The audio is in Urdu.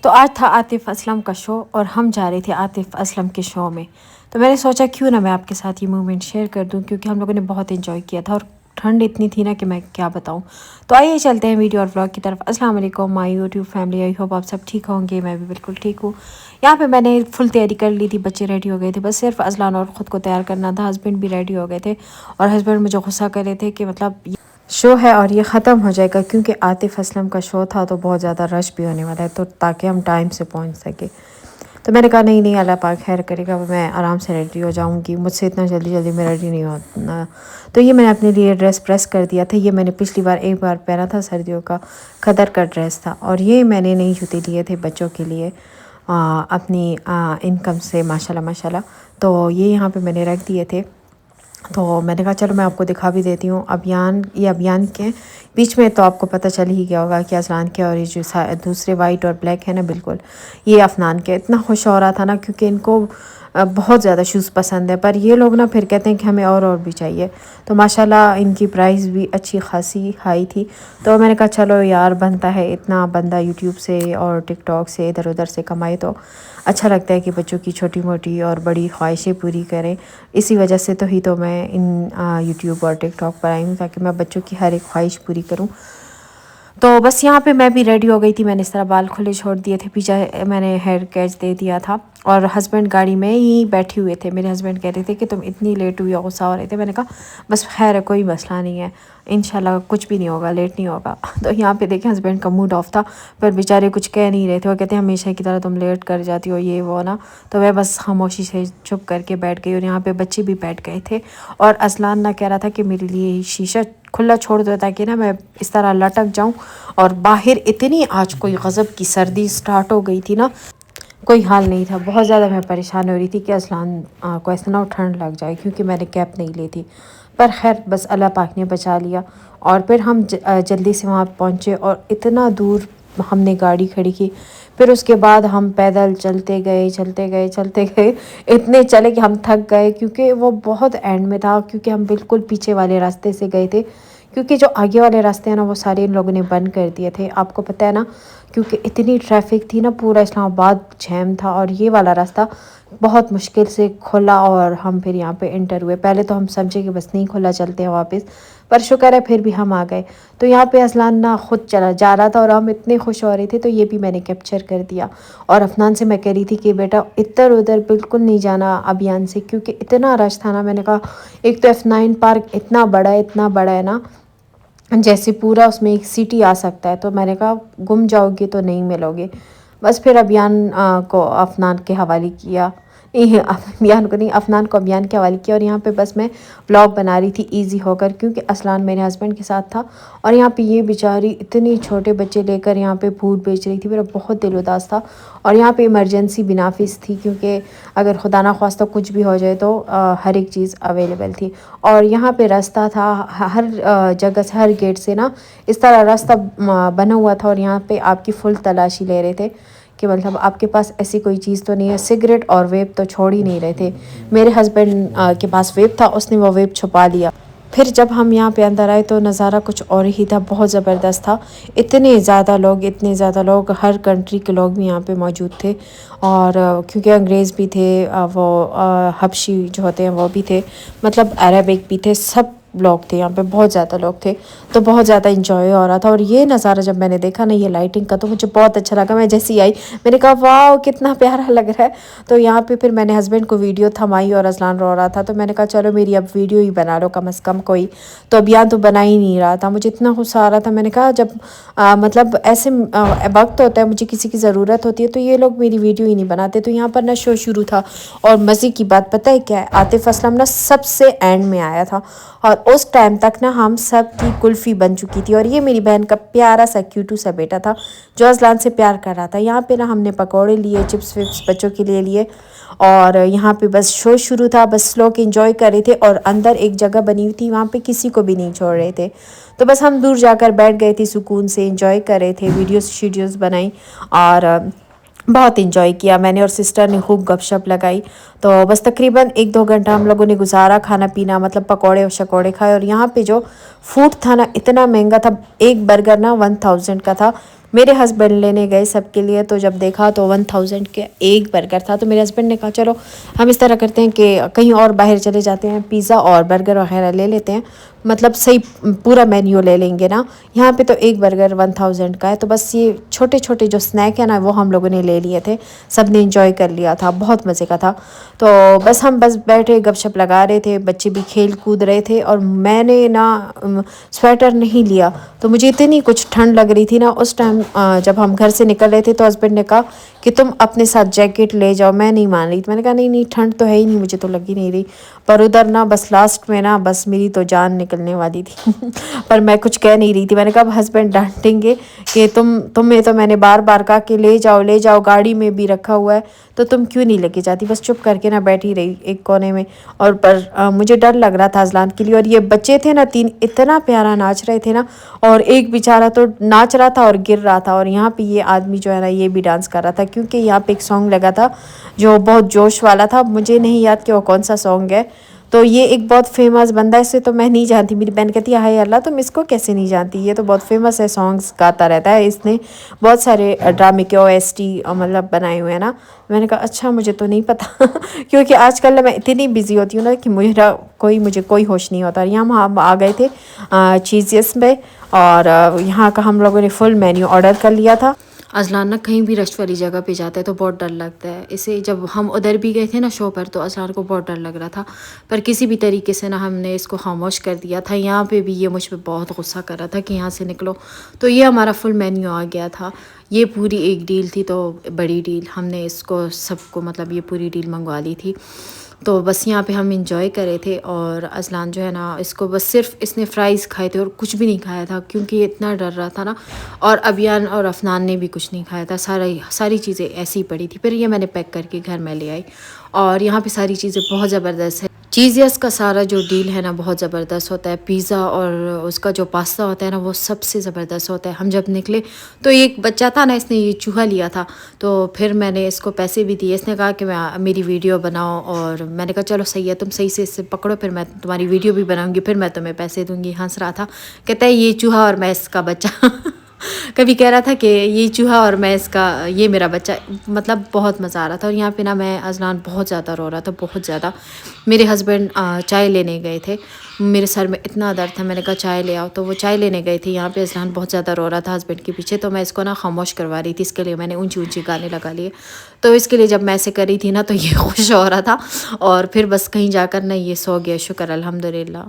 تو آج تھا عاطف اسلم کا شو اور ہم جا رہے تھے عاطف اسلم کے شو میں. تو میں نے سوچا کیوں نہ میں آپ کے ساتھ یہ مومنٹ شیئر کر دوں، کیونکہ ہم لوگوں نے بہت انجوائے کیا تھا اور ٹھنڈ اتنی تھی نا کہ میں کیا بتاؤں. تو آئیے چلتے ہیں ویڈیو اور ولاگ کی طرف. السلام علیکم مائی یوٹیوب فیملی، آئی ہوپ آپ سب ٹھیک ہوں گے. میں بھی بالکل ٹھیک ہوں. یہاں پہ میں نے فل تیاری کر لی تھی، بچے ریڈی ہو گئے تھے، بس صرف اذلان اور خود کو تیار کرنا تھا. ہسبینڈ بھی ریڈی ہو گئے تھے اور ہسبینڈ مجھے غصہ کر رہے تھے کہ مطلب شو ہے اور یہ ختم ہو جائے گا، کیونکہ عاطف اسلم کا شو تھا تو بہت زیادہ رش بھی ہونے والا ہے، تو تاکہ ہم ٹائم سے پہنچ سکے. تو میں نے کہا نہیں اللہ پاک خیر کرے گا، میں آرام سے ریڈی ہو جاؤں گی، مجھ سے اتنا جلدی میں ریڈی نہیں ہونا. تو یہ میں نے اپنے لیے ڈریس پریس کر دیا تھا. یہ میں نے پچھلی بار ایک بار پہنا تھا، سردیوں کا خدر کا ڈریس تھا. اور یہ میں نے نئی جوتے لیے تھے بچوں کے لیے اپنی انکم سے، ماشاءاللہ. تو یہ یہاں پہ میں نے رکھ دیے تھے. تو میں نے کہا چلو میں آپ کو دکھا بھی دیتی ہوں. یہ ابیان کے بیچ میں تو آپ کو پتہ چل ہی گیا ہوگا کہ اذلان کے، اور یہ جو دوسرے وائٹ اور بلیک ہے نا بالکل یہ افنان کے. اتنا خوش ہو رہا تھا نا، کیونکہ ان کو بہت زیادہ شوز پسند ہے، پر یہ لوگ نا پھر کہتے ہیں کہ ہمیں اور بھی چاہیے. تو ماشاءاللہ ان کی پرائس بھی اچھی خاصی ہائی تھی. تو میں نے کہا چلو یار بنتا ہے، اتنا بندہ یوٹیوب سے اور ٹک ٹاک سے ادھر ادھر سے کمائے تو اچھا لگتا ہے کہ بچوں کی چھوٹی موٹی اور بڑی خواہشیں پوری کریں. اسی وجہ سے تو میں ان یوٹیوب اور ٹک ٹاک پر آئی ہوں، تاکہ میں بچوں کی ہر ایک خواہش پوری کروں. تو بس یہاں پہ میں بھی ریڈی ہو گئی تھی. میں نے اس طرح بال کھلے چھوڑ دیے تھے، پیچھے میں نے ہیئر کیچ دے دیا تھا، اور ہسبینڈ گاڑی میں ہی بیٹھے ہوئے تھے. میرے ہسبینڈ کہہ رہے تھے کہ تم اتنی لیٹ ہوئی ہو، غصہ ہو رہے تھے. میں نے کہا بس خیر ہے، کوئی مسئلہ نہیں ہے، انشاءاللہ کچھ بھی نہیں ہوگا، لیٹ نہیں ہوگا. تو یہاں پہ دیکھیں ہسبینڈ کا موڈ آف تھا، پر بیچارے کچھ کہہ نہیں رہے تھے. وہ کہتے ہیں ہمیشہ کی طرح تم لیٹ کر جاتی ہو، یہ وہ نا. تو میں بس خاموشی سے چپ کر کے بیٹھ گئی، اور یہاں پہ بچے بھی بیٹھ گئے تھے. اور اذلان نہ کہہ رہا تھا کہ میرے لیے شیشہ کھلا چھوڑ دو، تاکہ نا میں اس طرح لٹک جاؤں. اور باہر اتنی آج کوئی غضب کی سردی سٹارٹ ہو گئی تھی نا، کوئی حال نہیں تھا. بہت زیادہ میں پریشان ہو رہی تھی کہ اذلان کو ایسا نہ ٹھنڈ لگ جائے، کیونکہ میں نے کیپ نہیں لی تھی. پر خیر بس اللہ پاک نے بچا لیا. اور پھر ہم جلدی سے وہاں پہنچے، اور اتنا دور ہم نے گاڑی کھڑی کی. پھر اس کے بعد ہم پیدل چلتے گئے اتنے چلے کہ ہم تھک گئے، کیونکہ وہ بہت اینڈ میں تھا. کیونکہ ہم بالکل پیچھے والے راستے سے گئے تھے، کیونکہ جو آگے والے راستے ہیں نا وہ سارے ان لوگوں نے بند کر دیے تھے، آپ کو پتہ ہے نا. کیونکہ اتنی ٹریفک تھی نا، پورا اسلام آباد جیم تھا، اور یہ والا راستہ بہت مشکل سے کھلا. اور ہم پھر یہاں پہ انٹر ہوئے. پہلے تو ہم سمجھے کہ بس نہیں کھلا، چلتے ہیں واپس، پر شکر ہے پھر بھی ہم آ گئے. تو یہاں پہ اذلان نہ خود چلا جا رہا تھا، اور ہم اتنے خوش ہو رہے تھے. تو یہ بھی میں نے کیپچر کر دیا. اور افنان سے میں کہہ رہی تھی کہ بیٹا ادھر ادھر بالکل نہیں جانا ابیان سے، کیونکہ اتنا رش تھا نا. میں نے کہا ایک تو F9 پارک اتنا بڑا ہے نا، جیسے پورا اس میں ایک سٹی آ سکتا ہے. تو میں نے کہا گم جاؤ گے تو نہیں ملو گے. بس پھر ابیان کو افنان کے حوالے کیا، افنان کو ابیان کے حوالے کیا. اور یہاں پہ بس میں ولاگ بنا رہی تھی ایزی ہو کر، کیونکہ اذلان میرے ہسبینڈ کے ساتھ تھا. اور یہاں پہ یہ بیچاری اتنی چھوٹے بچے لے کر یہاں پہ پھوٹ بیچ رہی تھی. میرا بہت دل اداس تھا. اور یہاں پہ ایمرجنسی بھی نافذ تھی، کیونکہ اگر خدا نہ خواستہ کچھ بھی ہو جائے تو ہر ایک چیز اویلیبل تھی. اور یہاں پہ راستہ تھا ہر جگہ سے، ہر گیٹ سے نا اس طرح راستہ بنا ہوا تھا. اور یہاں پہ آپ کی فل تلاشی لے رہے تھے کہ مطلب آپ کے پاس ایسی کوئی چیز تو نہیں ہے. سگریٹ اور ویپ تو چھوڑ ہی نہیں رہے تھے. میرے ہسبینڈ کے پاس ویپ تھا، اس نے وہ ویپ چھپا لیا. پھر جب ہم یہاں پہ اندر آئے تو نظارہ کچھ اور ہی تھا، بہت زبردست تھا. اتنے زیادہ لوگ ہر کنٹری کے لوگ بھی یہاں پہ موجود تھے. اور کیونکہ انگریز بھی تھے، وہ حبشی جو ہوتے ہیں وہ بھی تھے، مطلب عربک بھی تھے، سب لوگ تھے یہاں پہ، بہت زیادہ لوگ تھے. تو بہت زیادہ انجوائے ہو رہا تھا. اور یہ نظارہ جب میں نے دیکھا نا یہ لائٹنگ کا، تو مجھے بہت اچھا لگا. میں جیسے ہی آئی میں نے کہا واو کتنا پیارا لگ رہا ہے. تو یہاں پہ پھر میں نے ہسبینڈ کو ویڈیو تھمائی، اور اذلان رو رہا تھا. تو میں نے کہا چلو میری اب ویڈیو ہی بنا لو کم از کم کوئی. تو ابیان تو بنا ہی نہیں رہا تھا. مجھے اتنا غصہ آ رہا تھا. میں نے کہا جب مطلب ایسے وقت ہوتا ہے، مجھے کسی کی ضرورت ہوتی ہے، تو یہ لوگ میری ویڈیو ہی نہیں بناتے. تو یہاں پر نا شو شروع تھا. اور مزے کی بات پتہ ہے کیا ہے، عاطف اسلم نا سب سے اینڈ میں آیا تھا. اور اس ٹائم تک نا ہم سب کی کلفی بن چکی تھی. اور یہ میری بہن کا پیارا سا کیوٹو سا بیٹا تھا جو اذلان سے پیار کر رہا تھا. یہاں پہ نا ہم نے پکوڑے لیے، چپس وپس بچوں کے لیے. اور یہاں پہ بس شو شروع تھا. بس لوگ انجوائے کر رہے تھے. اور اندر ایک جگہ بنی ہوئی تھی، وہاں پہ کسی کو بھی نہیں چھوڑ رہے تھے. تو بس ہم دور جا کر بیٹھ گئے تھے، سکون سے انجوائے کر رہے تھے، ویڈیوز بنائی. اور بہت انجوائے کیا میں نے اور سسٹر نے، خوب گپ شپ لگائی. تو بس تقریباً 1-2 گھنٹہ ہم لوگوں نے گزارا، کھانا پینا، مطلب پکوڑے شکوڑے کھائے. اور یہاں پہ جو فوڈ تھا نا اتنا مہنگا تھا. ایک برگر نا 1000 کا تھا. میرے ہسبینڈ لینے گئے سب کے لیے، تو جب دیکھا تو 1000 کے ایک برگر تھا، تو میرے ہسبینڈ نے کہا چلو ہم اس طرح کرتے ہیں کہ کہیں اور باہر چلے جاتے ہیں، پیزا اور برگر وغیرہ لے لیتے ہیں، مطلب صحیح پورا مینیو لے لیں گے نا، یہاں پہ تو ایک برگر 1000 کا ہے، تو بس یہ چھوٹے چھوٹے جو سنیک ہیں نا وہ ہم لوگوں نے لے لیے تھے، سب نے انجوائے کر لیا تھا، بہت مزے کا تھا۔ تو بس ہم بس بیٹھے گپ شپ لگا رہے تھے، بچے بھی کھیل کود رہے تھے، اور میں نے نا سویٹر نہیں لیا، تو مجھے اتنی کچھ ٹھنڈ لگ رہی تھی نا اس ٹائم، جب ہم گھر سے نکل رہے تھے تو ہسبینڈ نے کہا کہ تم اپنے ساتھ جیکٹ لے جاؤ، میں نہیں مان رہی تھی، میں نے کہا نہیں ٹھنڈ تو ہے ہی نہیں، مجھے تو لگ ہی نہیں رہی، پر ادھر نا بس لاسٹ میں نا بس میری تو جان نکلنے والی تھی پر میں کچھ کہہ نہیں رہی تھی، میں نے کہا اب ہسبینڈ ڈانٹیں گے کہ تمہیں تو میں نے بار بار کہا کہ لے جاؤ، گاڑی میں بھی رکھا ہوا ہے تو تم کیوں نہیں لے کے جاتی، بس چپ کر کے نا بیٹھی رہی ایک کونے میں، اور پر مجھے ڈر لگ رہا تھا اذلان کے لیے، اور یہ بچے تھے نا 3 اتنا پیارا ناچ رہے تھے نا، اور ایک بیچارہ تو ناچ رہا تھا اور گر رہا تھا، اور یہاں پہ یہ آدمی جو ہے نا یہ بھی ڈانس کر رہا تھا، کیونکہ یہاں پہ ایک سانگ لگا تھا جو بہت جوش والا تھا، مجھے نہیں یاد کہ وہ کون سا سانگ ہے، تو یہ ایک بہت فیمس بندہ ہے، اسے تو میں نہیں جانتی، میری بہن کہتی ہے ہائے اللہ تم اس کو کیسے نہیں جانتی، یہ تو بہت فیمس ہے، سانگز گاتا رہتا ہے، اس نے بہت سارے ڈرامے کے OST مطلب بنائے ہوئے ہیں نا، میں نے کہا اچھا مجھے تو نہیں پتہ کیونکہ آج کل میں اتنی بزی ہوتی ہوں نا کہ مجھے کوئی ہوش نہیں ہوتا، یہاں ہم آ گئے تھے چیزیس میں، اور یہاں کا ہم لوگوں نے فل مینیو آرڈر کر لیا تھا۔ اذلان نا کہیں بھی رش والی جگہ پہ جاتا ہے تو بہت ڈر لگتا ہے، اسے جب ہم ادھر بھی گئے تھے نا شو پر تو اذلان کو بہت ڈر لگ رہا تھا، پر کسی بھی طریقے سے نا ہم نے اس کو خاموش کر دیا تھا، یہاں پہ بھی یہ مجھ پہ بہت غصہ کر رہا تھا کہ یہاں سے نکلو، تو یہ ہمارا فل مینیو آ گیا تھا، یہ پوری ایک ڈیل تھی، تو بڑی ڈیل ہم نے اس کو سب کو مطلب یہ پوری ڈیل منگوا لی تھی، تو بس یہاں پہ ہم انجوائے کرے تھے، اور اذلان جو ہے نا اس کو بس صرف اس نے فرائز کھائے تھے اور کچھ بھی نہیں کھایا تھا، کیونکہ یہ اتنا ڈر رہا تھا نا، اور ابیان اور افنان نے بھی کچھ نہیں کھایا تھا، ساری چیزیں ایسی ہی پڑی تھی، پھر یہ میں نے پیک کر کے گھر میں لے آئی، اور یہاں پہ ساری چیزیں بہت زبردست ہے، چیزیس کا سارا جو ڈیل ہے نا بہت زبردست ہوتا ہے، پیزا اور اس کا جو پاستا ہوتا ہے نا وہ سب سے زبردست ہوتا ہے، ہم جب نکلے تو ایک بچہ تھا نا اس نے یہ چوہا لیا تھا، تو پھر میں نے اس کو پیسے بھی دیے، اس نے کہا کہ میری ویڈیو بناؤ، اور میں نے کہا چلو صحیح ہے تم صحیح سے اس سے پکڑو، پھر میں تمہاری ویڈیو بھی بناؤں گی، پھر میں تمہیں پیسے دوں گی، ہنس رہا تھا، کہتا ہے یہ چوہا اور میں اس کا بچہ کبھی کہہ رہا تھا کہ یہ چوہا اور میں اس کا یہ میرا بچہ، مطلب بہت مزہ آ رہا تھا، اور یہاں پہ نا میں اذلان بہت زیادہ رو رہا تھا، بہت زیادہ، میرے ہسبینڈ چائے لینے گئے تھے، میرے سر میں اتنا درد تھا، میں نے کہا چائے لے آؤ، تو وہ چائے لینے گئے تھے، یہاں پہ اذلان بہت زیادہ رو رہا تھا ہسبینڈ کے پیچھے، تو میں اس کو نا خاموش کروا رہی تھی، اس کے لیے میں نے اونچی اونچی گانے لگا لیے، تو اس کے لیے جب میں ایسے کر رہی تھی نا تو یہ خوش ہو رہا تھا، اور پھر بس کہیں جا کر نا یہ سو گیا، شکر الحمدللہ۔